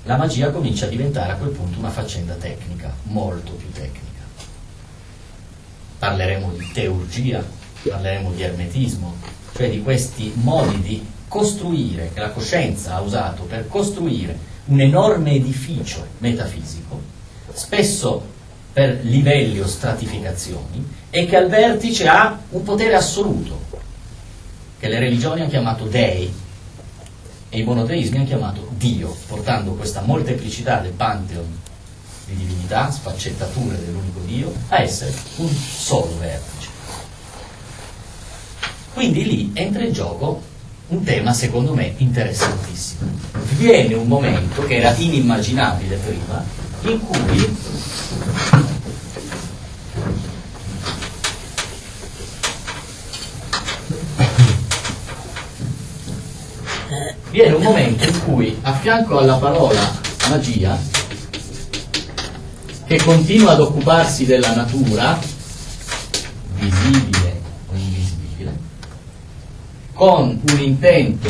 la magia comincia a diventare a quel punto una faccenda tecnica, molto più tecnica. Parleremo di teurgia, parleremo di ermetismo, cioè di questi modi di costruire, che la coscienza ha usato per costruire un enorme edificio metafisico, spesso per livelli o stratificazioni, e che al vertice ha un potere assoluto, che le religioni hanno chiamato dei e i monoteismi hanno chiamato Dio, portando questa molteplicità del pantheon di divinità, sfaccettature dell'unico Dio, a essere un solo vertice. Quindi lì entra in gioco un tema secondo me interessantissimo. Viene un momento che era inimmaginabile prima, in cui a fianco alla parola magia, che continua ad occuparsi della natura, visibile o invisibile, con un intento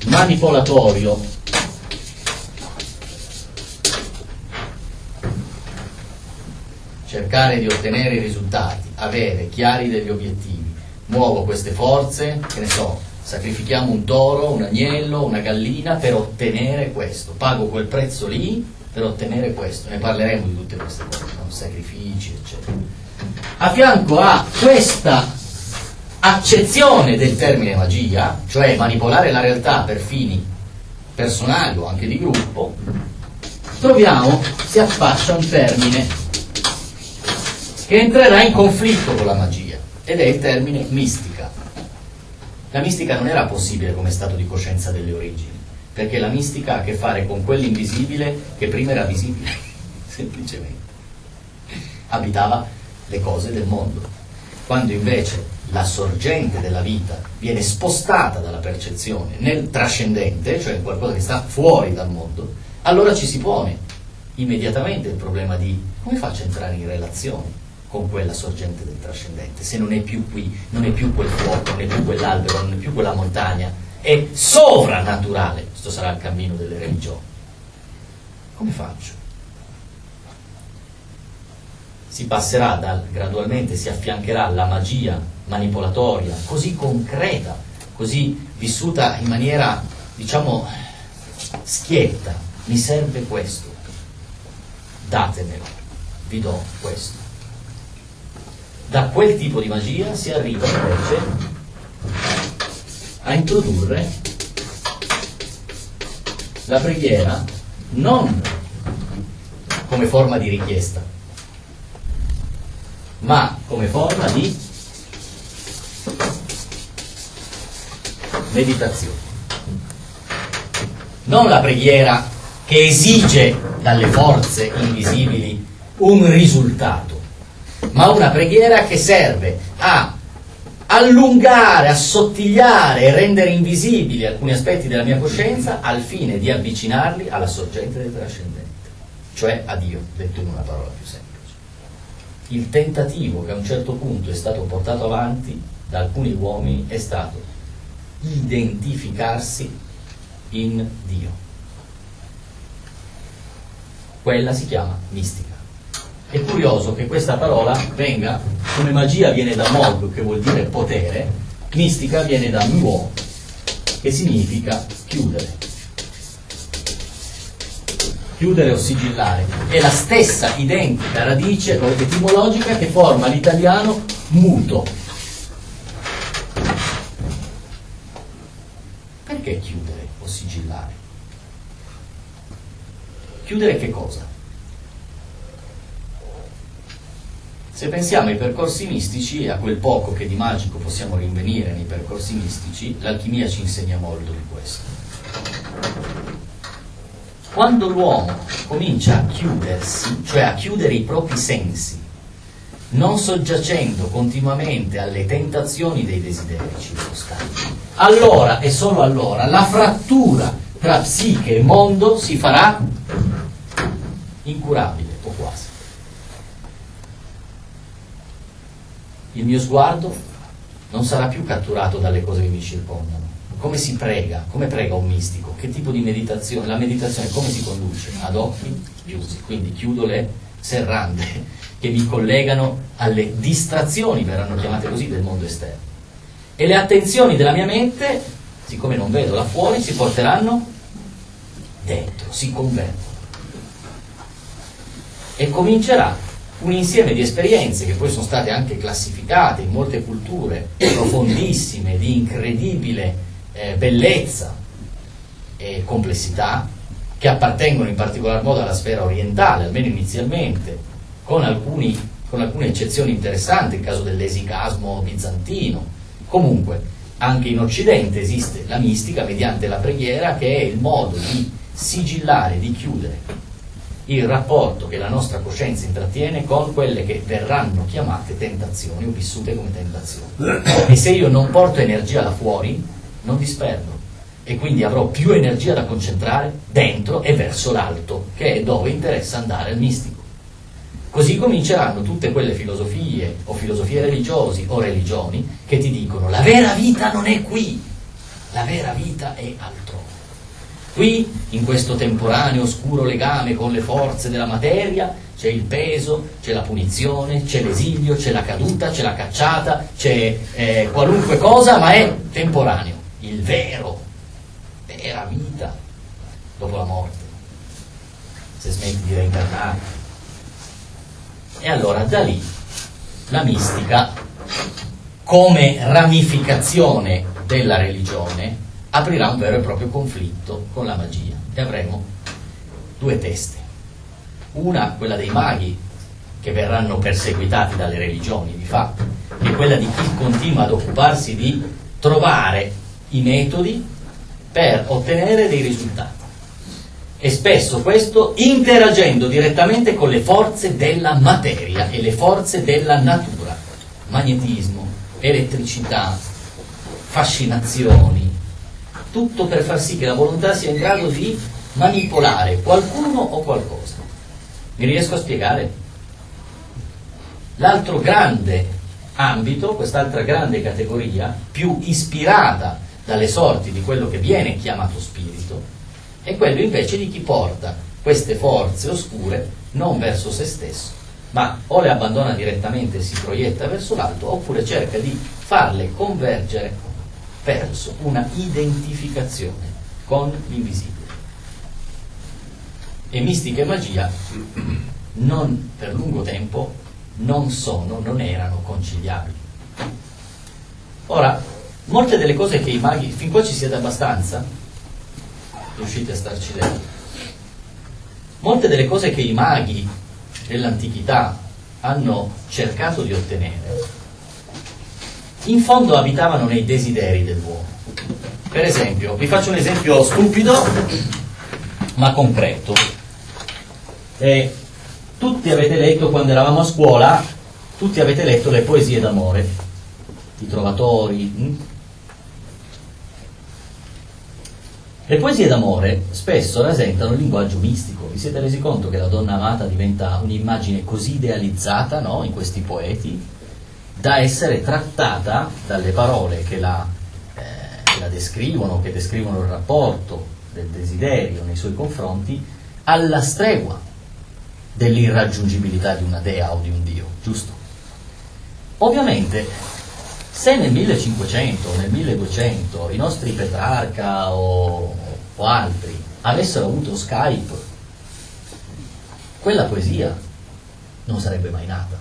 manipolatorio cercare di ottenere i risultati, avere chiari degli obiettivi, muovo queste forze, che ne so, sacrifichiamo un toro, un agnello, una gallina per ottenere questo, pago quel prezzo lì per ottenere questo, ne parleremo di tutte queste cose, no? Sacrifici, eccetera. A fianco a questa accezione del termine magia, cioè manipolare la realtà per fini personali o anche di gruppo, troviamo, si affaccia un termine che entrerà in conflitto con la magia, ed è il termine mistica. La mistica non era possibile come stato di coscienza delle origini, perché la mistica ha a che fare con quell'invisibile che prima era visibile, semplicemente. Abitava le cose del mondo. Quando invece la sorgente della vita viene spostata dalla percezione nel trascendente, cioè in qualcosa che sta fuori dal mondo, allora ci si pone immediatamente il problema di come faccio a entrare in relazione con quella sorgente del trascendente, se non è più qui, non è più quel fuoco, non è più quell'albero, non è più quella montagna, è sovrannaturale. Questo sarà il cammino delle religioni. Come faccio? Si passerà gradualmente, si affiancherà la magia manipolatoria, così concreta, così vissuta in maniera, diciamo, schietta. Mi serve questo, datemelo, vi do questo. Da quel tipo di magia si arriva invece a introdurre la preghiera non come forma di richiesta, ma come forma di meditazione. Non la preghiera che esige dalle forze invisibili un risultato, ma una preghiera che serve a allungare, assottigliare e rendere invisibili alcuni aspetti della mia coscienza al fine di avvicinarli alla sorgente del trascendente, cioè a Dio, detto in una parola più semplice. Il tentativo che a un certo punto è stato portato avanti da alcuni uomini è stato identificarsi in Dio. Quella si chiama mistica. È curioso che questa parola venga, come magia viene da Mog, che vuol dire potere, mistica viene da Muo, che significa chiudere. Chiudere o sigillare. È la stessa identica radice etimologica che forma l'italiano muto. Perché chiudere o sigillare? Chiudere che cosa? Se pensiamo ai percorsi mistici e a quel poco che di magico possiamo rinvenire nei percorsi mistici, l'alchimia ci insegna molto di questo. Quando l'uomo comincia a chiudersi, cioè a chiudere i propri sensi, non soggiacendo continuamente alle tentazioni dei desideri circostanti, allora e solo allora la frattura tra psiche e mondo si farà incurabile o quasi. Il mio sguardo non sarà più catturato dalle cose che mi circondano, come si prega, come prega un mistico, che tipo di meditazione, la meditazione come si conduce? Ad occhi chiusi, quindi chiudo le serrande che mi collegano alle distrazioni, verranno chiamate così, del mondo esterno, e le attenzioni della mia mente, siccome non vedo là fuori, si porteranno dentro, si convertono e comincerà un insieme di esperienze che poi sono state anche classificate in molte culture, profondissime, di incredibile bellezza e complessità, che appartengono in particolar modo alla sfera orientale, almeno inizialmente, con alcune eccezioni interessanti, il caso dell'esicasmo bizantino. Comunque, anche in Occidente esiste la mistica mediante la preghiera, che è il modo di sigillare, di chiudere il rapporto che la nostra coscienza intrattiene con quelle che verranno chiamate tentazioni o vissute come tentazioni. E se io non porto energia là fuori, non disperdo, e quindi avrò più energia da concentrare dentro e verso l'alto, che è dove interessa andare al mistico. Così cominceranno tutte quelle filosofie o filosofie religiosi o religioni che ti dicono: la vera vita non è qui, la vera vita è altrove. Qui, in questo temporaneo oscuro legame con le forze della materia, c'è il peso, c'è la punizione, c'è l'esilio, c'è la caduta, c'è la cacciata, c'è qualunque cosa, ma è temporaneo. Il vera vita dopo la morte, se smetti di reincarnare. E allora da lì la mistica, come ramificazione della religione, aprirà un vero e proprio conflitto con la magia, e avremo due teste: una, quella dei maghi, che verranno perseguitati dalle religioni di fatto, e quella di chi continua ad occuparsi di trovare i metodi per ottenere dei risultati, e spesso questo interagendo direttamente con le forze della materia e le forze della natura: magnetismo, elettricità, fascinazioni, tutto per far sì che la volontà sia in grado di manipolare qualcuno o qualcosa. Mi riesco a spiegare? L'altro grande ambito, quest'altra grande categoria, più ispirata dalle sorti di quello che viene chiamato spirito, è quello invece di chi porta queste forze oscure non verso se stesso, ma o le abbandona direttamente e si proietta verso l'alto, oppure cerca di farle convergere verso una identificazione con l'invisibile. E mistica e magia per lungo tempo non erano conciliabili. Ora, molte delle cose che i maghi, fin qua ci siete abbastanza? Riuscite a starci dentro? Molte delle cose che i maghi dell'antichità hanno cercato di ottenere, in fondo abitavano nei desideri dell'uomo. Per esempio, vi faccio un esempio stupido ma concreto. Tutti avete letto, quando eravamo a scuola, tutti avete letto le poesie d'amore, i trovatori. Le poesie d'amore spesso rasentano il linguaggio mistico. Vi siete resi conto che la donna amata diventa un'immagine così idealizzata, no, in questi poeti, da essere trattata dalle parole che la descrivono, che descrivono il rapporto del desiderio nei suoi confronti, alla stregua dell'irraggiungibilità di una dea o di un dio, giusto? Ovviamente, se nel 1500 o nel 1200 i nostri Petrarca o altri avessero avuto Skype, quella poesia non sarebbe mai nata.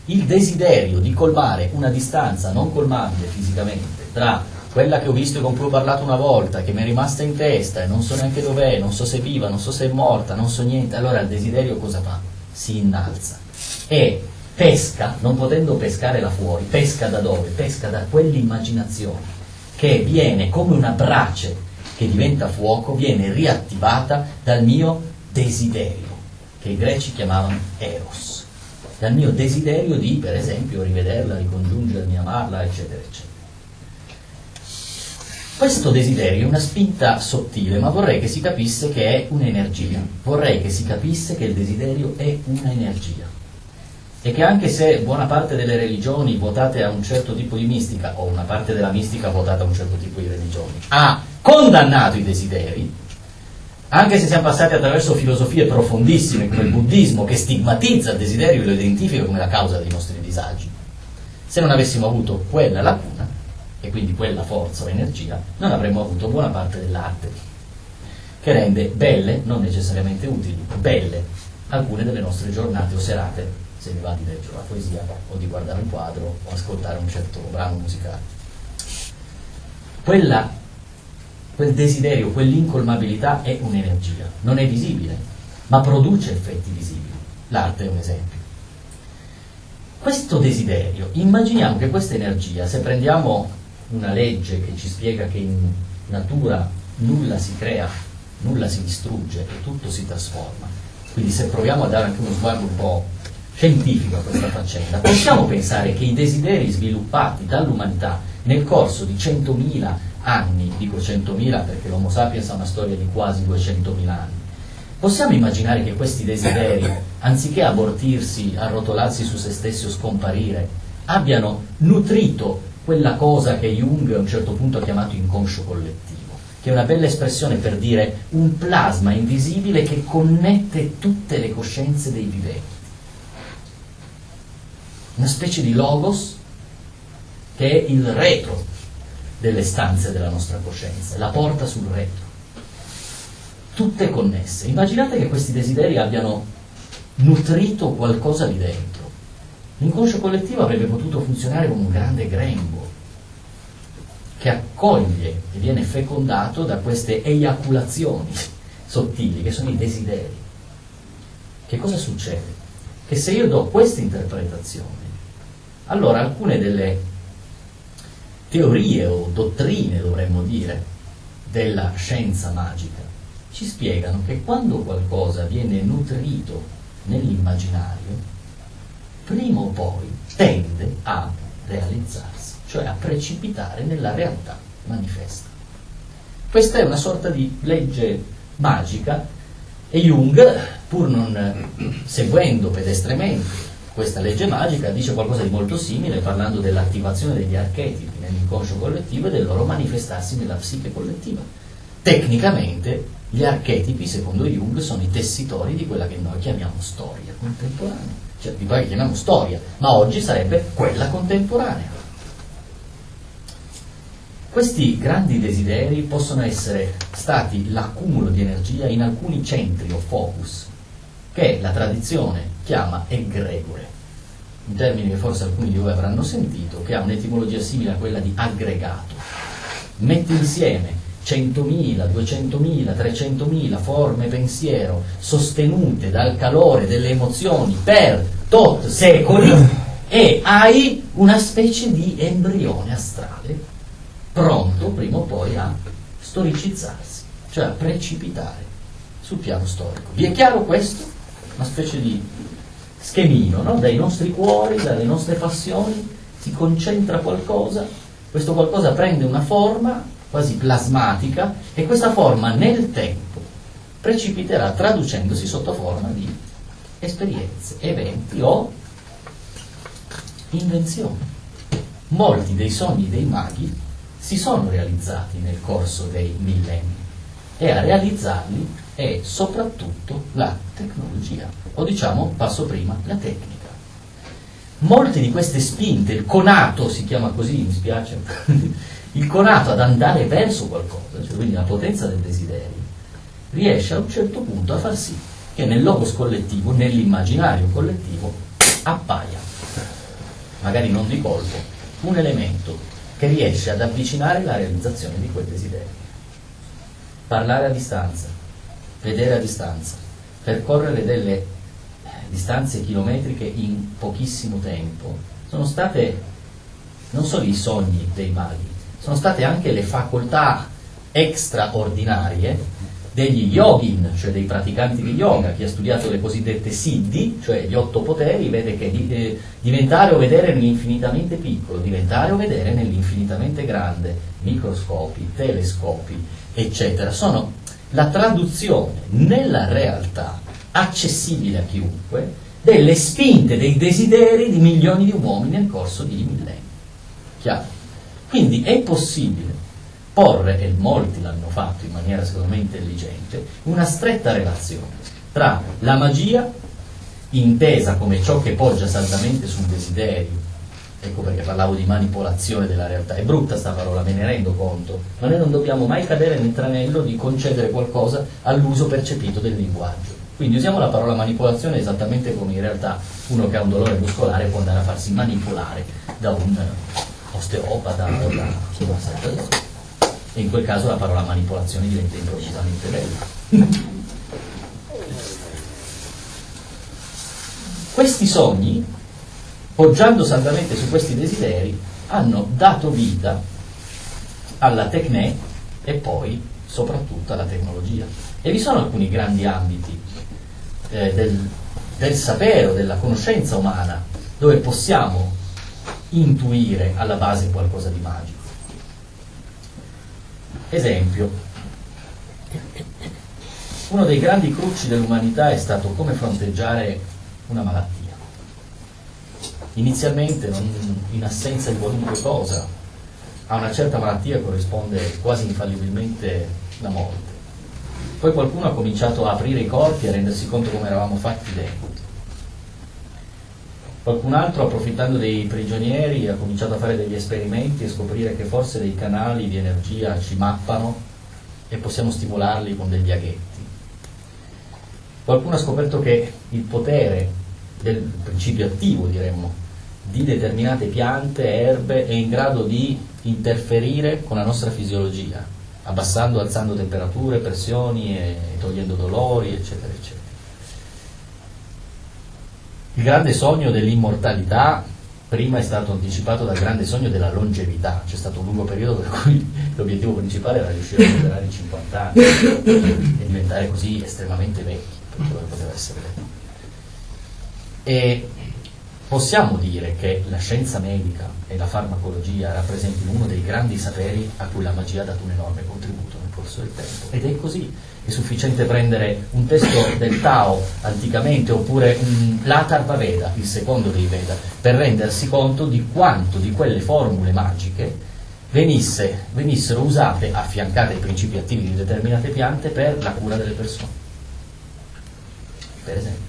Il desiderio di colmare una distanza non colmabile fisicamente tra quella che ho visto e con cui ho parlato una volta, che mi è rimasta in testa e non so neanche dov'è, non so se è viva, non so se è morta, non so niente, allora il desiderio cosa fa? Si innalza e pesca, non potendo pescare là fuori, pesca da dove? Pesca da quell'immaginazione che viene come una brace che diventa fuoco, viene riattivata dal mio desiderio, che i greci chiamavano eros, dal mio desiderio di, per esempio, rivederla, ricongiungermi, amarla, eccetera, eccetera. Questo desiderio è una spinta sottile, ma vorrei che si capisse che è un'energia, vorrei che si capisse che il desiderio è un'energia. e che anche se buona parte delle religioni votate a un certo tipo di mistica, o una parte della mistica votata a un certo tipo di religioni, ha condannato i desideri, anche se siamo passati attraverso filosofie profondissime come il buddismo, che stigmatizza il desiderio e lo identifica come la causa dei nostri disagi, se non avessimo avuto quella lacuna, e quindi quella forza o energia, non avremmo avuto buona parte dell'arte, che rende belle, non necessariamente utili, belle alcune delle nostre giornate o serate, se mi va di leggere la poesia o di guardare un quadro o ascoltare un certo brano musicale. Quel desiderio, quell'incolmabilità è un'energia, non è visibile, ma produce effetti visibili. L'arte è un esempio. Questo desiderio, immaginiamo che questa energia, se prendiamo una legge che ci spiega che in natura nulla si crea, nulla si distrugge e tutto si trasforma, quindi se proviamo a dare anche uno sguardo un po' scientifico a questa faccenda, possiamo pensare che i desideri sviluppati dall'umanità nel corso di 100.000 anni, dico 100.000 perché l'Homo sapiens ha una storia di quasi 200.000 anni, possiamo immaginare che questi desideri, anziché abortirsi, arrotolarsi su se stessi o scomparire, abbiano nutrito quella cosa che Jung a un certo punto ha chiamato inconscio collettivo, che è una bella espressione per dire un plasma invisibile che connette tutte le coscienze dei viventi. Una specie di logos che è il retro delle stanze della nostra coscienza, la porta sul retro. Tutte connesse. Immaginate che questi desideri abbiano nutrito qualcosa lì dentro. L'inconscio collettivo avrebbe potuto funzionare come un grande grembo che accoglie e viene fecondato da queste eiaculazioni sottili, che sono i desideri. Che cosa succede? Che se io do questa interpretazione, allora alcune delle teorie o dottrine, dovremmo dire, della scienza magica ci spiegano che quando qualcosa viene nutrito nell'immaginario, prima o poi tende a realizzarsi, cioè a precipitare nella realtà manifesta. Questa è una sorta di legge magica e Jung, pur non seguendo pedestremente questa legge magica, dice qualcosa di molto simile parlando dell'attivazione degli archetipi nell'inconscio collettivo e del loro manifestarsi nella psiche collettiva. Tecnicamente gli archetipi, secondo Jung, sono i tessitori di quella che noi chiamiamo storia contemporanea, cioè di quella che chiamiamo storia, ma oggi sarebbe quella contemporanea. Questi grandi desideri possono essere stati l'accumulo di energia in alcuni centri o focus, che la tradizione chiama egregore, un termine che forse alcuni di voi avranno sentito, che ha un'etimologia simile a quella di aggregato. Mette insieme 100.000, 200.000, 300.000 forme pensiero sostenute dal calore delle emozioni per tot secoli e hai una specie di embrione astrale pronto prima o poi a storicizzarsi, cioè a precipitare sul piano storico. Vi è chiaro questo? Una specie di schemino, no? Dai nostri cuori, dalle nostre passioni si concentra qualcosa, questo qualcosa prende una forma quasi plasmatica e questa forma nel tempo precipiterà traducendosi sotto forma di esperienze, eventi o invenzioni. Molti dei sogni dei maghi si sono realizzati nel corso dei millenni e a realizzarli è soprattutto la tecnologia, o diciamo, passo prima, la tecnica. Molte di queste spinte, il conato si chiama così, mi spiace, il conato ad andare verso qualcosa, cioè quindi la potenza del desiderio, riesce a un certo punto a far sì che nel logos collettivo, nell'immaginario collettivo, appaia, magari non di colpo, un elemento che riesce ad avvicinare la realizzazione di quel desiderio. Parlare a distanza, vedere a distanza, percorrere delle distanze chilometriche in pochissimo tempo, sono state non solo i sogni dei maghi, sono state anche le facoltà extraordinarie degli yogin, cioè dei praticanti di yoga. Chi ha studiato le cosiddette siddhi, cioè gli 8 poteri, vede che diventare o vedere nell'infinitamente piccolo, diventare o vedere nell'infinitamente grande, microscopi, telescopi, eccetera, sono la traduzione nella realtà accessibile a chiunque delle spinte, dei desideri di milioni di uomini nel corso di millenni. Chiaro? Quindi è possibile porre, e molti l'hanno fatto in maniera secondo me intelligente, una stretta relazione tra la magia, intesa come ciò che poggia saldamente sul desiderio. Ecco perché parlavo di manipolazione della realtà. È brutta sta parola, me ne rendo conto, ma noi non dobbiamo mai cadere nel tranello di concedere qualcosa all'uso percepito del linguaggio. Quindi usiamo la parola manipolazione esattamente come in realtà uno che ha un dolore muscolare può andare a farsi manipolare da un osteopata o da chi lo sa. E in quel caso la parola manipolazione diventa improvvisamente bella. Questi sogni, poggiando saldamente su questi desideri, hanno dato vita alla tecné e poi soprattutto alla tecnologia. E vi sono alcuni grandi ambiti del sapere o della conoscenza umana dove possiamo intuire alla base qualcosa di magico. Esempio, uno dei grandi crucci dell'umanità è stato come fronteggiare una malattia. Inizialmente, in assenza di qualunque cosa, a una certa malattia corrisponde quasi infallibilmente la morte. Poi qualcuno ha cominciato a aprire i corpi e a rendersi conto come eravamo fatti dentro. Qualcun altro, approfittando dei prigionieri, ha cominciato a fare degli esperimenti e scoprire che forse dei canali di energia ci mappano e possiamo stimolarli con degli aghetti. Qualcuno ha scoperto che il potere del principio attivo, diremmo, di determinate piante, erbe, è in grado di interferire con la nostra fisiologia, abbassando, alzando temperature, pressioni e togliendo dolori, eccetera, eccetera. Il grande sogno dell'immortalità prima è stato anticipato dal grande sogno della longevità. C'è stato un lungo periodo per cui l'obiettivo principale era riuscire a superare i 50 anni e diventare così estremamente vecchi, per quello che poteva essere detto. E possiamo dire che la scienza medica e la farmacologia rappresentino uno dei grandi saperi a cui la magia ha dato un enorme contributo nel corso del tempo. Ed è così. È sufficiente prendere un testo del Tao anticamente oppure l'Atharva Veda, il secondo dei Veda, per rendersi conto di quanto di quelle formule magiche venissero usate, affiancate ai principi attivi di determinate piante, per la cura delle persone. Per esempio.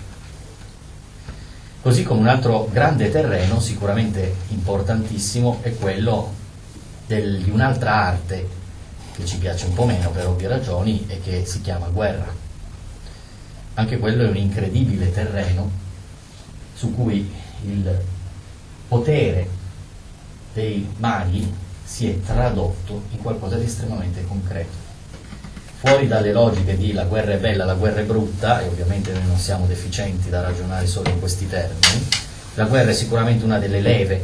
Così come un altro grande terreno, sicuramente importantissimo, è quello di un'altra arte che ci piace un po' meno per ovvie ragioni e che si chiama guerra. Anche quello è un incredibile terreno su cui il potere dei maghi si è tradotto in qualcosa di estremamente concreto. Fuori dalle logiche di la guerra è bella, la guerra è brutta, e ovviamente noi non siamo deficienti da ragionare solo in questi termini, la guerra è sicuramente una delle leve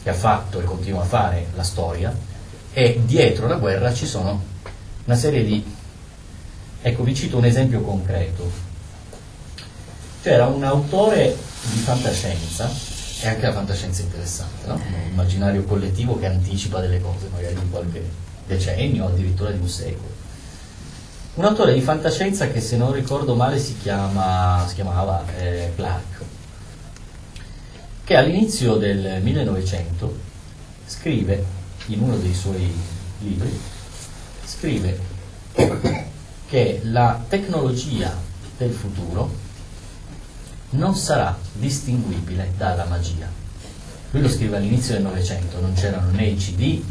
che ha fatto e continua a fare la storia, e dietro la guerra ci sono una serie di... Ecco, vi cito un esempio concreto. C'era un autore di fantascienza, e anche la fantascienza è interessante, no? Un immaginario collettivo che anticipa delle cose, magari di qualche decennio o addirittura di un secolo. Un autore di fantascienza che, se non ricordo male, si chiamava Clarke, che all'inizio del 1900 scrive in uno dei suoi libri, scrive che la tecnologia del futuro non sarà distinguibile dalla magia. Lui lo scrive all'inizio del Novecento, non c'erano né i CD,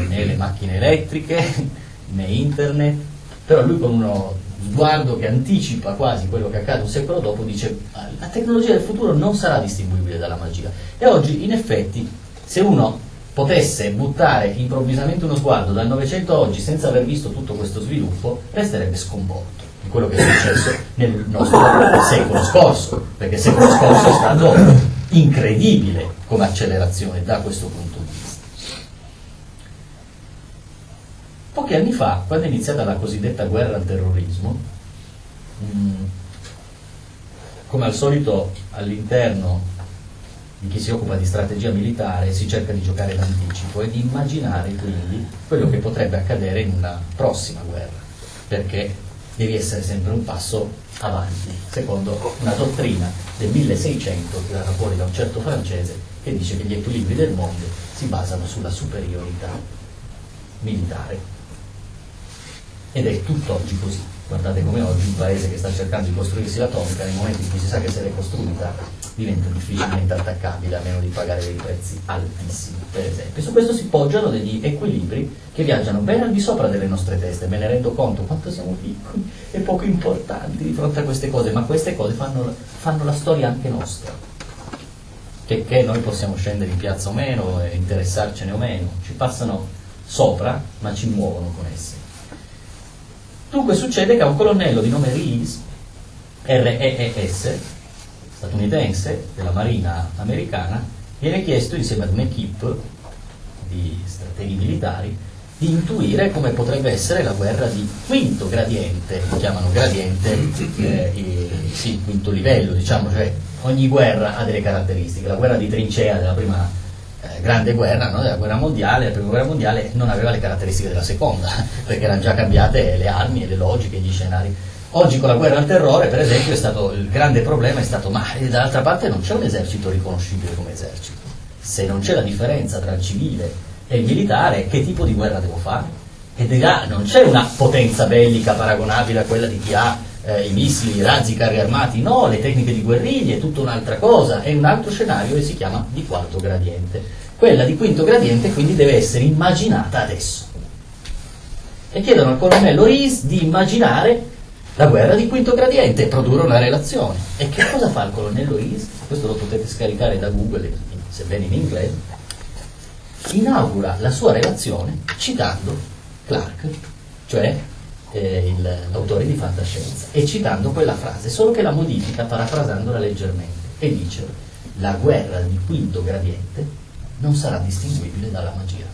né le macchine elettriche, né internet, però lui, con uno sguardo che anticipa quasi quello che accade un secolo dopo, dice: la tecnologia del futuro non sarà distinguibile dalla magia. E oggi, in effetti, se uno potesse buttare improvvisamente uno sguardo dal Novecento a oggi senza aver visto tutto questo sviluppo, resterebbe sconvolto di quello che è successo nel nostro secolo scorso, perché il secolo scorso è stato incredibile come accelerazione da questo punto di vista. Pochi anni fa, quando è iniziata la cosiddetta guerra al terrorismo, come al solito all'interno di chi si occupa di strategia militare si cerca di giocare d'anticipo e di immaginare quindi quello che potrebbe accadere in una prossima guerra, perché devi essere sempre un passo avanti, secondo una dottrina del 1600 tirata fuori da un certo francese che dice che gli equilibri del mondo si basano sulla superiorità militare. Ed è tutt'oggi così. Guardate come oggi un paese che sta cercando di costruirsi l'atomica, nel momento in cui si sa che se l'è costruita, diventa difficilmente attaccabile, a meno di pagare dei prezzi altissimi, per esempio. Su questo si poggiano degli equilibri che viaggiano ben al di sopra delle nostre teste. Me ne rendo conto quanto siamo piccoli e poco importanti di fronte a queste cose, ma queste cose fanno la storia anche nostra. Che noi possiamo scendere in piazza o meno e interessarcene o meno, ci passano sopra, ma ci muovono con esse. Dunque succede che a un colonnello di nome Rees, R-E-E-S, statunitense, della Marina americana, viene chiesto, insieme ad un'equipe di strateghi militari, di intuire come potrebbe essere la guerra di quinto gradiente, lo chiamano gradiente, sì, quinto livello, diciamo, cioè ogni guerra ha delle caratteristiche. La guerra di trincea della prima grande guerra, no? Della guerra mondiale, la prima guerra mondiale non aveva le caratteristiche della seconda, perché erano già cambiate le armi e le logiche, gli scenari. Oggi con la guerra al terrore, per esempio, il grande problema è stato, ma dall'altra parte non c'è un esercito riconoscibile come esercito. Se non c'è la differenza tra il civile e il militare, che tipo di guerra devo fare? E non c'è una potenza bellica paragonabile a quella di chi ha i missili, i razzi, i carri armati, no, le tecniche di guerriglia è tutta un'altra cosa, è un altro scenario e si chiama di quarto gradiente. Quella di quinto gradiente quindi deve essere immaginata adesso. E chiedono al colonnello Rees di immaginare la guerra di quinto gradiente e produrre una relazione. E che cosa fa il colonnello Rees? Questo lo potete scaricare da Google, sebbene in inglese. Inaugura la sua relazione citando Clarke, cioè l'autore di fantascienza, e citando quella frase, solo che la modifica parafrasandola leggermente, e dice: la guerra di quinto gradiente non sarà distinguibile dalla magia.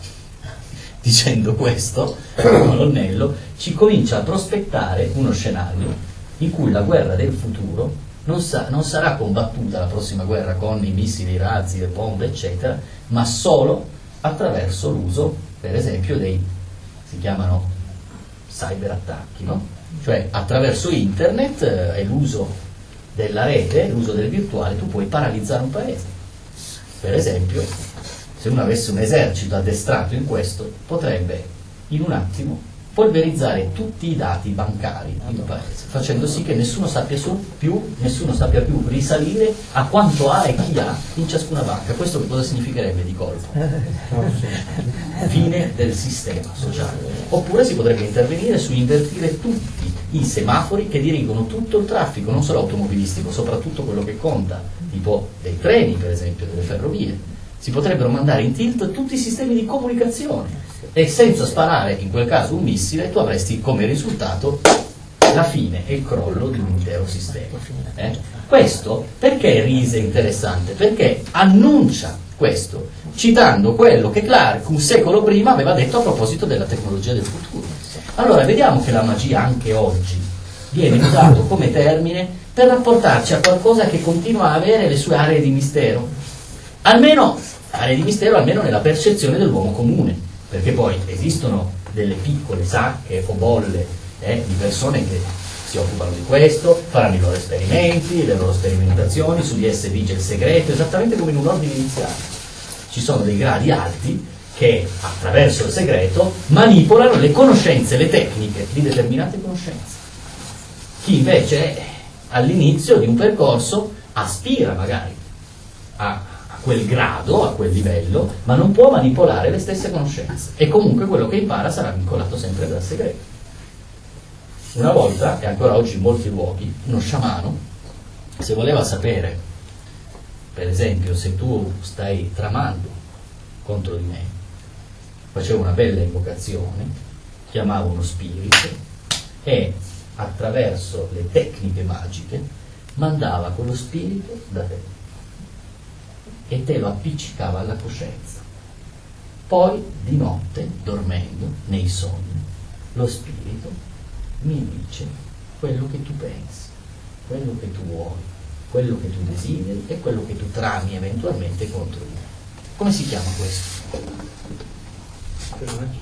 Dicendo questo, il colonnello ci comincia a prospettare uno scenario in cui la guerra del futuro non sarà combattuta, la prossima guerra, con i missili, i razzi, le bombe, eccetera, ma solo attraverso l'uso, per esempio, si chiamano cyberattacchi, no? Cioè attraverso internet e l'uso della rete, l'uso del virtuale, tu puoi paralizzare un paese. Per esempio, se uno avesse un esercito addestrato in questo, potrebbe in un attimo polverizzare tutti i dati bancari di un paese, facendo sì che nessuno sappia più risalire a quanto ha e chi ha in ciascuna banca. Questo che cosa significherebbe di colpo? Fine del sistema sociale. Oppure si potrebbe intervenire su invertire tutti i semafori che dirigono tutto il traffico, non solo automobilistico, soprattutto quello che conta, tipo dei treni, per esempio, delle ferrovie. Si potrebbero mandare in tilt tutti i sistemi di comunicazione e senza sparare in quel caso un missile tu avresti come risultato la fine e il crollo di un intero sistema. Questo perché Rees è interessante? Perché annuncia questo citando quello che Clarke un secolo prima aveva detto a proposito della tecnologia del futuro. Allora vediamo che la magia anche oggi viene usato come termine per rapportarci a qualcosa che continua a avere le sue aree di mistero, almeno nella percezione dell'uomo comune, perché poi esistono delle piccole sacche o bolle di persone che si occupano di questo, faranno i loro esperimenti, le loro sperimentazioni, su di esse vige il segreto, esattamente come in un ordine iniziale. Ci sono dei gradi alti che attraverso il segreto manipolano le conoscenze, le tecniche di determinate conoscenze. Chi invece è all'inizio di un percorso aspira magari a quel grado, a quel livello, ma non può manipolare le stesse conoscenze e comunque quello che impara sarà vincolato sempre dal segreto. Una volta, e ancora oggi in molti luoghi, uno sciamano, se voleva sapere, per esempio, se tu stai tramando contro di me, faceva una bella invocazione, chiamava uno spirito e attraverso le tecniche magiche mandava quello spirito da te e te lo appiccicava alla coscienza. Poi di notte, dormendo, nei sogni, lo spirito mi dice quello che tu pensi, quello che tu vuoi, quello che tu desideri e quello che tu trami eventualmente contro di me. Come si chiama questo?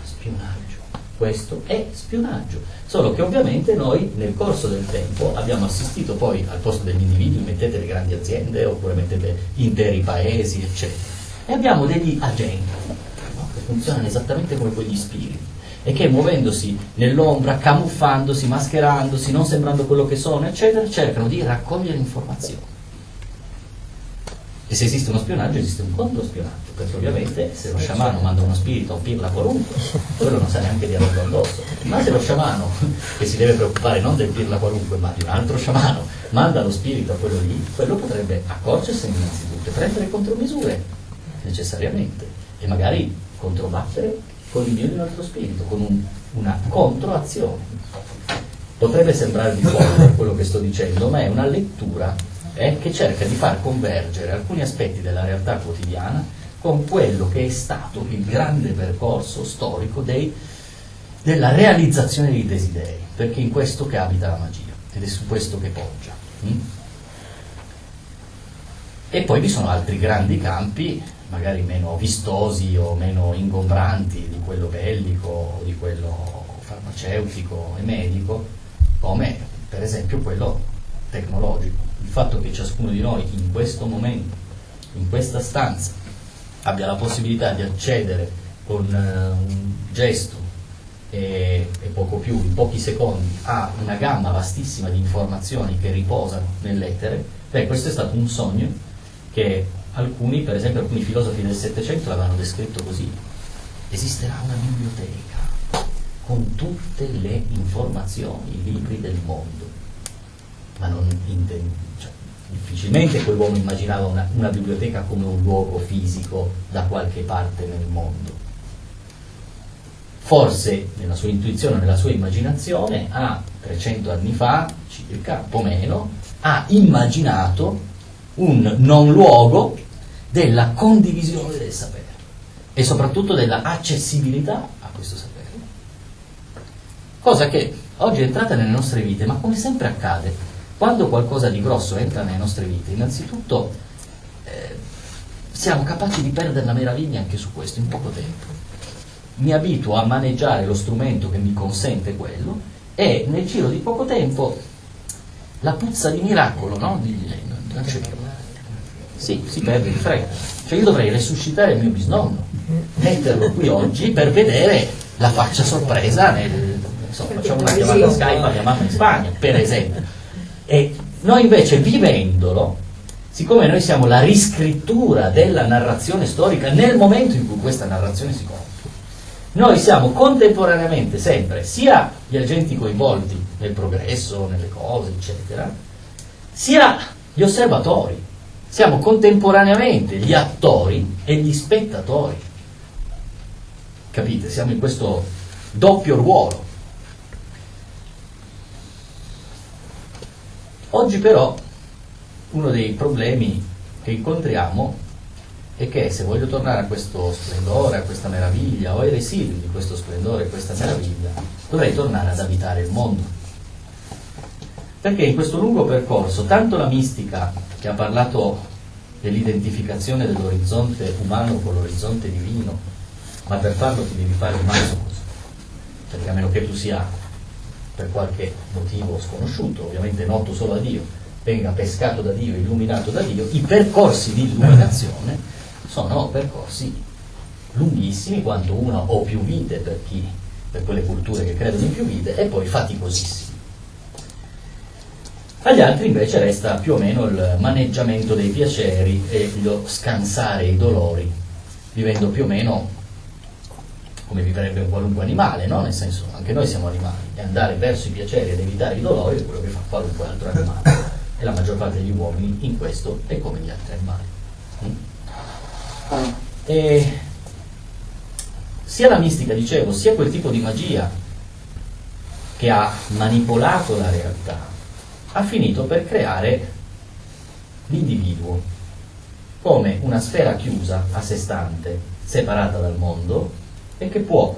Spionaggio. Questo è spionaggio, solo che ovviamente noi nel corso del tempo abbiamo assistito poi, al posto degli individui mettete le grandi aziende oppure mettete interi paesi eccetera, e abbiamo degli agenti, no? Che funzionano esattamente come quegli spiriti e che muovendosi nell'ombra, camuffandosi, mascherandosi, non sembrando quello che sono eccetera, cercano di raccogliere informazioni. E se esiste uno spionaggio esiste un controspionaggio, perché ovviamente se lo sciamano manda uno spirito a un pirla qualunque, quello non sa neanche di averlo addosso, ma se lo sciamano, che si deve preoccupare non del pirla qualunque ma di un altro sciamano, manda lo spirito a quello lì, quello potrebbe accorgersene innanzitutto e prendere contromisure necessariamente e magari controbattere con l'invio di un altro spirito, con una controazione. Potrebbe sembrare di fuori quello che sto dicendo, ma è una lettura che cerca di far convergere alcuni aspetti della realtà quotidiana con quello che è stato il grande percorso storico della realizzazione dei desideri, perché è in questo che abita la magia ed è su questo che poggia. E poi vi sono altri grandi campi, magari meno vistosi o meno ingombranti di quello bellico o di quello farmaceutico e medico, come per esempio quello tecnologico. Il fatto che ciascuno di noi in questo momento, in questa stanza, abbia la possibilità di accedere con un gesto e poco più, in pochi secondi, a una gamma vastissima di informazioni che riposano nell'etere, questo è stato un sogno che alcuni, per esempio alcuni filosofi del Settecento l'avevano descritto così: esisterà una biblioteca con tutte le informazioni, i libri del mondo. Ma non difficilmente quell'uomo immaginava una biblioteca come un luogo fisico da qualche parte nel mondo. Forse nella sua intuizione, nella sua immaginazione, 300 anni fa, circa, un po' meno, ha immaginato un non luogo della condivisione del sapere e soprattutto della accessibilità a questo sapere. Cosa che oggi è entrata nelle nostre vite, ma come sempre accade, quando qualcosa di grosso entra nelle nostre vite, innanzitutto siamo capaci di perdere la meraviglia anche su questo in poco tempo. Mi abituo a maneggiare lo strumento che mi consente quello e nel giro di poco tempo la puzza di miracolo, no? Non c'è più. Sì, si perde in fretta. Cioè io dovrei resuscitare il mio bisnonno, metterlo qui oggi per vedere la faccia sorpresa facciamo una chiamata Skype a mia mamma in Spagna, per esempio. E noi invece, vivendolo, siccome noi siamo la riscrittura della narrazione storica nel momento in cui questa narrazione si compie, noi siamo contemporaneamente sempre sia gli agenti coinvolti nel progresso, nelle cose, eccetera, sia gli osservatori. Siamo contemporaneamente gli attori e gli spettatori. Capite? Siamo in questo doppio ruolo. Oggi però uno dei problemi che incontriamo è che se voglio tornare a questo splendore, a questa meraviglia, o ai residui di questo splendore e questa meraviglia, dovrei tornare ad abitare il mondo. Perché in questo lungo percorso, tanto la mistica che ha parlato dell'identificazione dell'orizzonte umano con l'orizzonte divino, ma per farlo ti devi fare un massimo, perché a meno che tu sia per qualche motivo sconosciuto, ovviamente noto solo a Dio, venga pescato da Dio, illuminato da Dio, i percorsi di illuminazione sono percorsi lunghissimi, quanto una o più vite per quelle culture che credono in più vite, e poi faticosissimi. Agli altri invece resta più o meno il maneggiamento dei piaceri e lo scansare i dolori, vivendo più o meno come vivrebbe un qualunque animale, no? Nel senso, anche noi siamo animali, e andare verso i piaceri ed evitare i dolori è quello che fa qualunque altro animale, e la maggior parte degli uomini in questo è come gli altri animali. E sia la mistica, dicevo, sia quel tipo di magia che ha manipolato la realtà, ha finito per creare l'individuo come una sfera chiusa, a sé stante, separata dal mondo, e che può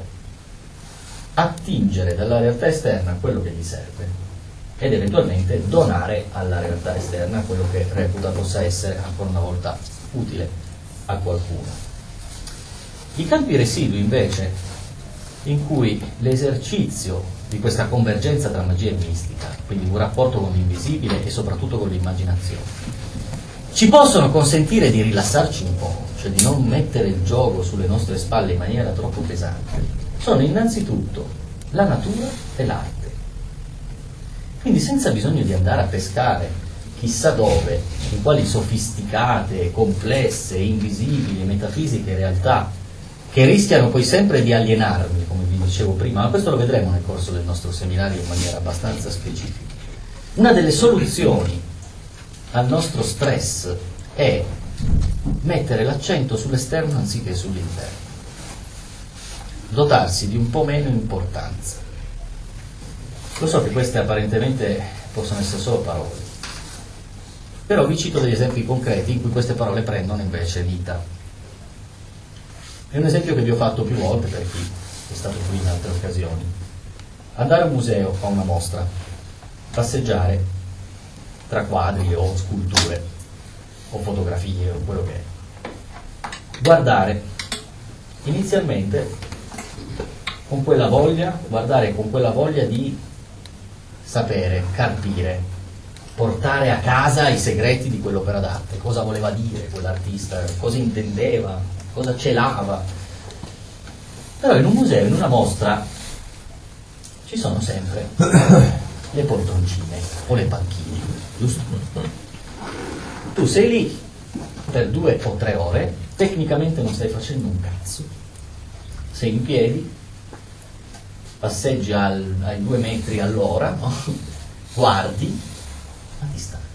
attingere dalla realtà esterna quello che gli serve ed eventualmente donare alla realtà esterna quello che reputa possa essere ancora una volta utile a qualcuno. I campi residui invece in cui l'esercizio di questa convergenza tra magia e mistica, quindi un rapporto con l'invisibile e soprattutto con l'immaginazione, ci possono consentire di rilassarci un po', cioè di non mettere il gioco sulle nostre spalle in maniera troppo pesante, sono innanzitutto la natura e l'arte. Quindi senza bisogno di andare a pescare chissà dove, in quali sofisticate, complesse, invisibili, metafisiche realtà, che rischiano poi sempre di alienarmi, come vi dicevo prima, ma questo lo vedremo nel corso del nostro seminario in maniera abbastanza specifica. Una delle soluzioni al nostro stress è mettere l'accento sull'esterno anziché sull'interno, dotarsi di un po' meno importanza. Lo so che queste apparentemente possono essere solo parole, però vi cito degli esempi concreti in cui queste parole prendono invece vita. È un esempio che vi ho fatto più volte per chi è stato qui in altre occasioni. Andare a un museo, a una mostra, passeggiare tra quadri o sculture o fotografie o quello che è, guardare inizialmente con quella voglia, guardare con quella voglia di sapere, carpire, portare a casa i segreti di quell'opera d'arte, cosa voleva dire quell'artista, cosa intendeva, cosa celava. Però in un museo, in una mostra, ci sono sempre le poltroncine o le panchine, giusto? Tu sei lì per 2 o 3 ore, tecnicamente non stai facendo un cazzo, sei in piedi, passeggi ai 2 metri all'ora, no? Guardi, ma ti stanchi,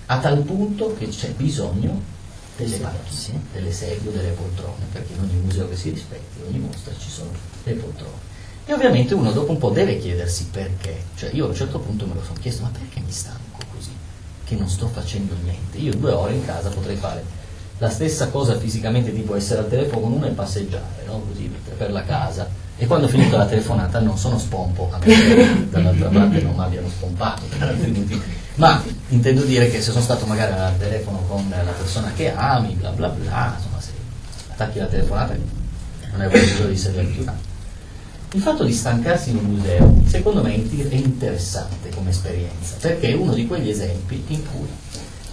a tal punto che c'è bisogno delle panchine, delle sedie o delle poltrone, perché in ogni museo che si rispetti, in ogni mostra ci sono le poltrone. E ovviamente uno dopo un po' deve chiedersi perché. Cioè io a un certo punto me lo sono chiesto, ma perché mi stanco così? Che non sto facendo niente. Io 2 ore in casa potrei fare la stessa cosa fisicamente, tipo essere al telefono con uno e passeggiare, no? Così per la casa. E quando ho finito la telefonata non sono spompo, a meno che dall'altra parte non mi abbiano spompato per altri motivi. Ma intendo dire che se sono stato magari al telefono con la persona che ami, bla bla bla, insomma, se attacchi la telefonata non hai bisogno di sederti un attimo. Il fatto di stancarsi in un museo, secondo me, è interessante come esperienza, perché è uno di quegli esempi in cui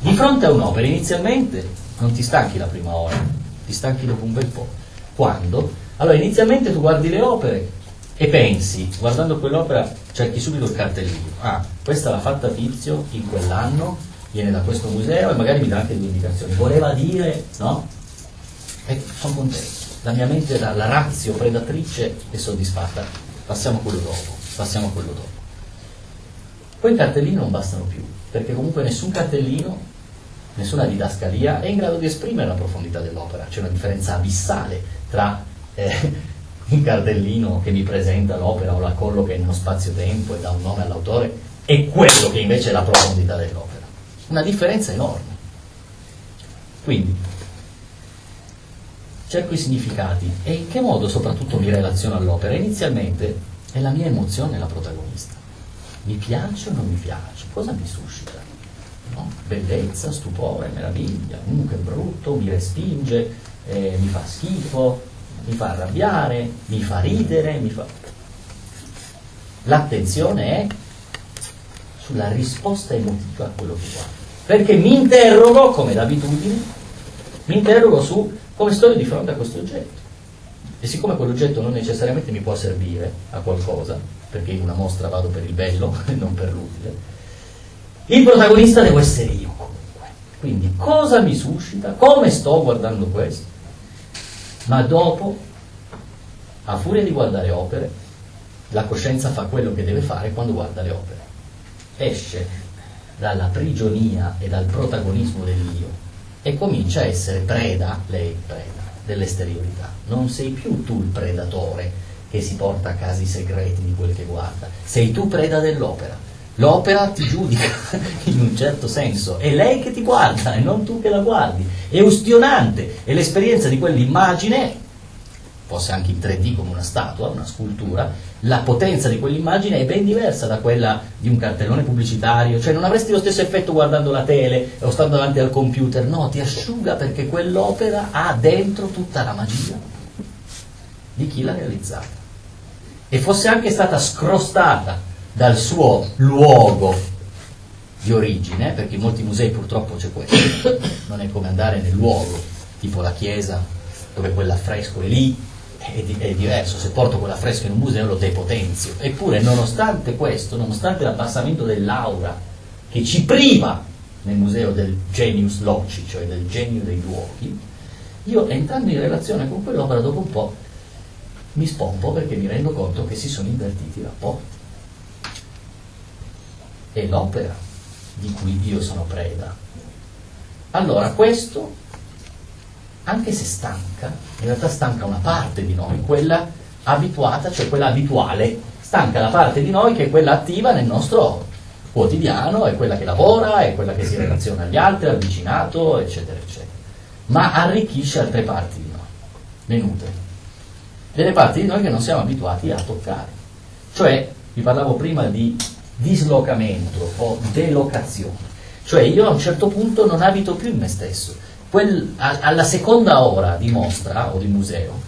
di fronte a un'opera inizialmente non ti stanchi la prima ora, ti stanchi dopo un bel po'. Quando? Allora inizialmente tu guardi le opere e pensi, guardando quell'opera cerchi subito il cartellino, questa l'ha fatta Tizio in quell'anno, viene da questo museo e magari mi dà anche 2 indicazioni, voleva dire, no? E sono contento. La mia mente, la ratio predatrice è soddisfatta, passiamo a quello dopo. Poi i cartellini non bastano più, perché comunque nessun cartellino, nessuna didascalia è in grado di esprimere la profondità dell'opera. C'è una differenza abissale tra un cartellino che mi presenta l'opera o la colloca in uno spazio-tempo e dà un nome all'autore e quello che invece è la profondità dell'opera. Una differenza enorme. Quindi cerco i significati e in che modo soprattutto mi relaziono all'opera. Inizialmente è la mia emozione la protagonista. Mi piace o non mi piace? Cosa mi suscita? No? Bellezza, stupore, meraviglia, che brutto, mi respinge, mi fa schifo, mi fa arrabbiare, mi fa ridere, L'attenzione è sulla risposta emotiva a quello che guardo. Perché mi interrogo, come d'abitudine, su come sto di fronte a questo oggetto. E siccome quell'oggetto non necessariamente mi può servire a qualcosa, perché in una mostra vado per il bello e non per l'utile, il protagonista devo essere io comunque. Quindi cosa mi suscita? Come sto guardando questo? Ma dopo, a furia di guardare opere, la coscienza fa quello che deve fare quando guarda le opere. Esce dalla prigionia e dal protagonismo dell'io e comincia a essere preda dell'esteriorità. Non sei più tu il predatore che si porta a casa i segreti di quel che guarda, sei tu preda dell'opera. L'opera ti giudica in un certo senso, è lei che ti guarda e non tu che la guardi. È ustionante e l'esperienza di quell'immagine, fosse anche in 3D come una statua, una scultura, la potenza di quell'immagine è ben diversa da quella di un cartellone pubblicitario, cioè non avresti lo stesso effetto guardando la tele o stando davanti al computer, no, ti asciuga perché quell'opera ha dentro tutta la magia di chi l'ha realizzata. e fosse anche stata scrostata dal suo luogo di origine, perché in molti musei purtroppo c'è questo, non è come andare nel luogo, tipo la chiesa, dove quell'affresco è lì, è diverso, se porto quell'affresco in un museo lo depotenzio. Eppure, nonostante questo, nonostante l'abbassamento dell'aura che ci priva nel museo del genius loci, cioè del genio dei luoghi, io, entrando in relazione con quell'opera, dopo un po' mi spompo, perché mi rendo conto che si sono invertiti i rapporti. È l'opera di cui io sono preda. Allora questo, anche se stanca, in realtà stanca una parte di noi, quella abituata, cioè quella abituale, stanca la parte di noi che è quella attiva nel nostro quotidiano, è quella che lavora, è quella che si relaziona agli altri, al vicinato, eccetera, eccetera. Ma arricchisce altre parti di noi, le nutre. Delle parti di noi che non siamo abituati a toccare. Cioè, vi parlavo prima di dislocamento o delocazione. Cioè io a un certo punto non abito più in me stesso. Alla seconda ora di mostra o di museo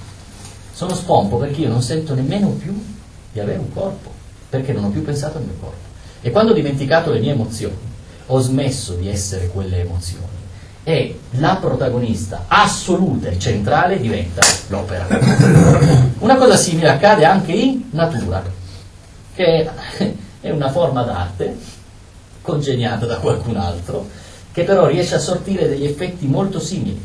sono spompo, perché io non sento nemmeno più di avere un corpo, perché non ho più pensato al mio corpo. E quando ho dimenticato le mie emozioni, ho smesso di essere quelle emozioni, e la protagonista assoluta e centrale diventa l'opera. Una cosa simile accade anche in natura, che è una forma d'arte congegnata da qualcun altro, che però riesce a sortire degli effetti molto simili.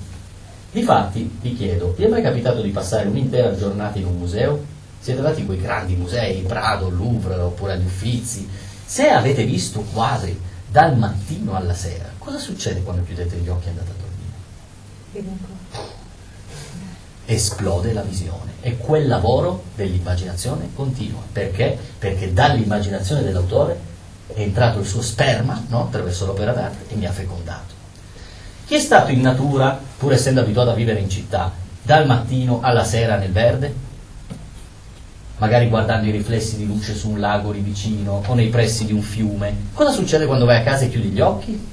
Difatti, vi chiedo, vi è mai capitato di passare un'intera giornata in un museo? Siete andati in quei grandi musei, Prado, Louvre, oppure agli Uffizi? Se avete visto quadri dal mattino alla sera, cosa succede quando chiudete gli occhi e andate a dormire? Esplode la visione, e quel lavoro dell'immaginazione continua. Perché? Perché dall'immaginazione dell'autore è entrato il suo sperma, no? Attraverso l'opera d'arte, e mi ha fecondato. Chi è stato in natura, pur essendo abituato a vivere in città, dal mattino alla sera nel verde? Magari guardando i riflessi di luce su un lago lì vicino o nei pressi di un fiume. Cosa succede quando vai a casa e chiudi gli occhi?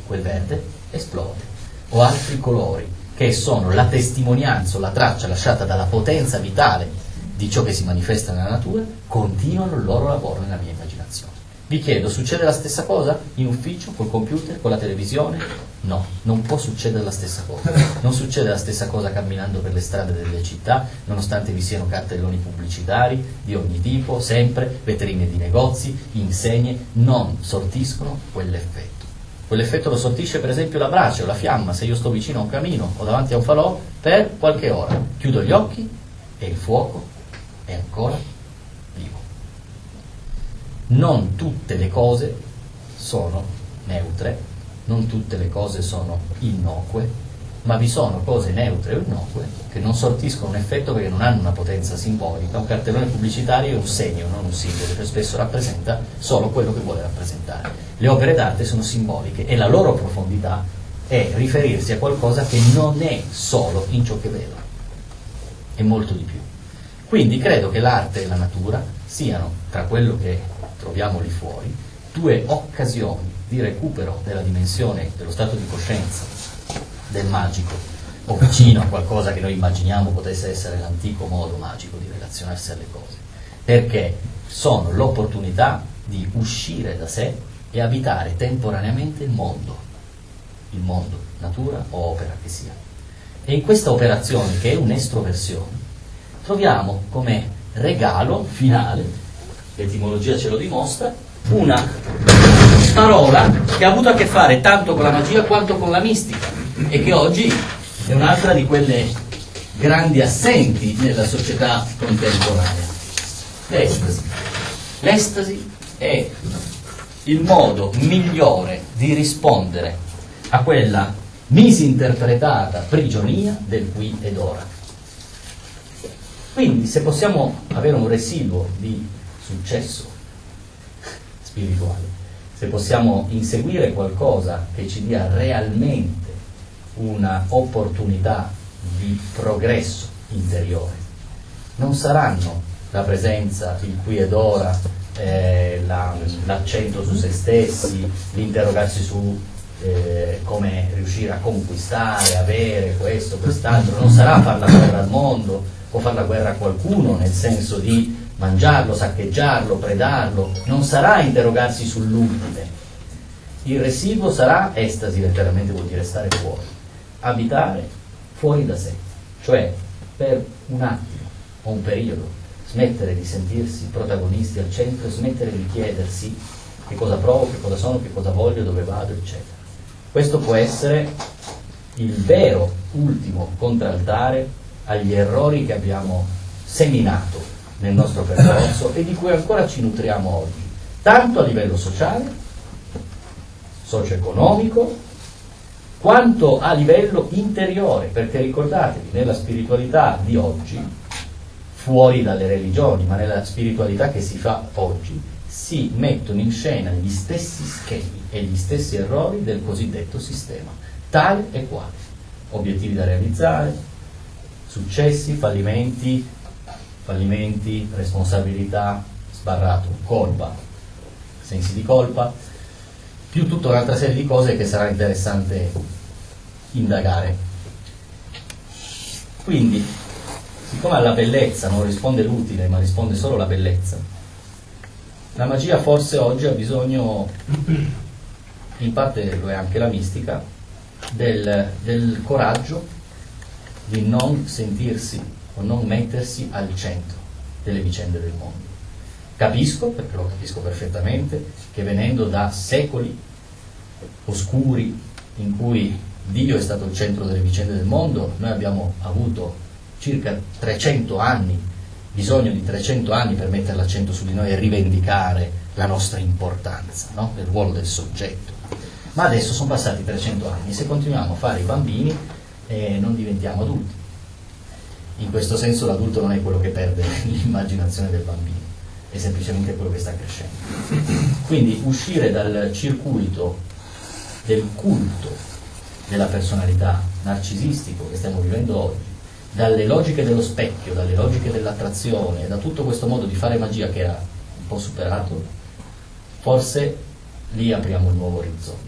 Quel verde esplode. O altri colori, che sono la testimonianza o la traccia lasciata dalla potenza vitale di ciò che si manifesta nella natura, continuano il loro lavoro nella mia immaginazione. Vi chiedo, succede la stessa cosa in ufficio, col computer, con la televisione? No, non può succedere la stessa cosa. Non succede la stessa cosa camminando per le strade delle città, nonostante vi siano cartelloni pubblicitari di ogni tipo, sempre, vetrine di negozi, insegne, non sortiscono quell'effetto. Quell'effetto lo sortisce per esempio la brace o la fiamma, se io sto vicino a un camino o davanti a un falò per qualche ora. Chiudo gli occhi e il fuoco è ancora vivo. Non tutte le cose sono neutre, non tutte le cose sono innocue, ma vi sono cose neutre o innocue che non sortiscono un effetto perché non hanno una potenza simbolica. Un cartellone pubblicitario è un segno, non un simbolo, che spesso rappresenta solo quello che vuole rappresentare. Le opere d'arte sono simboliche e la loro profondità è riferirsi a qualcosa che non è solo in ciò che vedo, è molto di più. Quindi credo che l'arte e la natura siano, tra quello che troviamo lì fuori, due occasioni di recupero della dimensione dello stato di coscienza, del magico, o vicino a qualcosa che noi immaginiamo potesse essere l'antico modo magico di relazionarsi alle cose, perché sono l'opportunità di uscire da sé e abitare temporaneamente il mondo, natura o opera che sia. E in questa operazione, che è un'estroversione, troviamo come regalo finale, l'etimologia ce lo dimostra, una parola che ha avuto a che fare tanto con la magia quanto con la mistica, e che oggi è un'altra di quelle grandi assenti nella società contemporanea: l'estasi. L'estasi è il modo migliore di rispondere a quella misinterpretata prigionia del qui ed ora. Quindi, se possiamo avere un residuo di successo spirituale, se possiamo inseguire qualcosa che ci dia realmente una opportunità di progresso interiore, non saranno la presenza, il qui ed ora, l'accento su se stessi, l'interrogarsi su come riuscire a conquistare, avere questo, quest'altro, non sarà far la guerra al mondo o far la guerra a qualcuno, nel senso di mangiarlo, saccheggiarlo, predarlo, non sarà interrogarsi sull'ultime. Il residuo sarà estasi, letteralmente vuol dire stare fuori, abitare fuori da sé, cioè per un attimo o un periodo smettere di sentirsi protagonisti al centro, smettere di chiedersi che cosa provo, che cosa sono, che cosa voglio, dove vado, eccetera. Questo può essere il vero ultimo contraltare agli errori che abbiamo seminato nel nostro percorso e di cui ancora ci nutriamo oggi, tanto a livello sociale, socio-economico, quanto a livello interiore, perché ricordatevi, nella spiritualità di oggi, fuori dalle religioni, ma nella spiritualità che si fa oggi, si mettono in scena gli stessi schemi e gli stessi errori del cosiddetto sistema, tale e quale: obiettivi da realizzare, successi, fallimenti, responsabilità, sbarrato, colpa, sensi di colpa, più tutta un'altra serie di cose che sarà interessante indagare. Quindi, siccome alla bellezza non risponde l'utile, ma risponde solo la bellezza, la magia forse oggi ha bisogno, in parte lo è anche la mistica, del coraggio di non sentirsi o non mettersi al centro delle vicende del mondo. Capisco, perché lo capisco perfettamente, che venendo da secoli oscuri in cui Dio è stato il centro delle vicende del mondo, noi abbiamo avuto circa 300 anni, bisogno di 300 anni per mettere l'accento su di noi e rivendicare la nostra importanza, no? Il ruolo del soggetto. Ma adesso sono passati 300 anni e se continuiamo a fare i bambini non diventiamo adulti. In questo senso l'adulto non è quello che perde l'immaginazione del bambino, è semplicemente quello che sta crescendo. Quindi uscire dal circuito del culto della personalità narcisistico che stiamo vivendo oggi, dalle logiche dello specchio, dalle logiche dell'attrazione, da tutto questo modo di fare magia che era un po' superato, forse lì apriamo un nuovo orizzonte.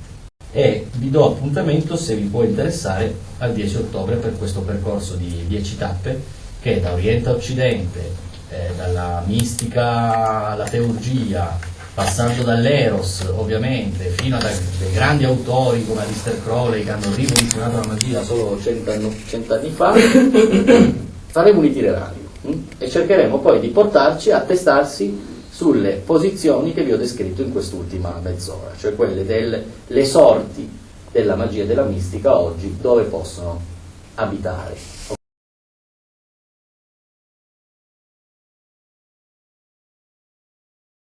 E vi do appuntamento, se vi può interessare, al 10 ottobre per questo percorso di 10 tappe che da Oriente a Occidente, dalla mistica alla teurgia, passando dall'Eros ovviamente, fino a dei grandi autori come Aleister Crowley che hanno rivoluzionato la magia solo 100 anni fa, faremo un itinerario e cercheremo poi di portarci a testarsi sulle posizioni che vi ho descritto in quest'ultima mezz'ora, cioè quelle delle sorti della magia e della mistica oggi, dove possono abitare.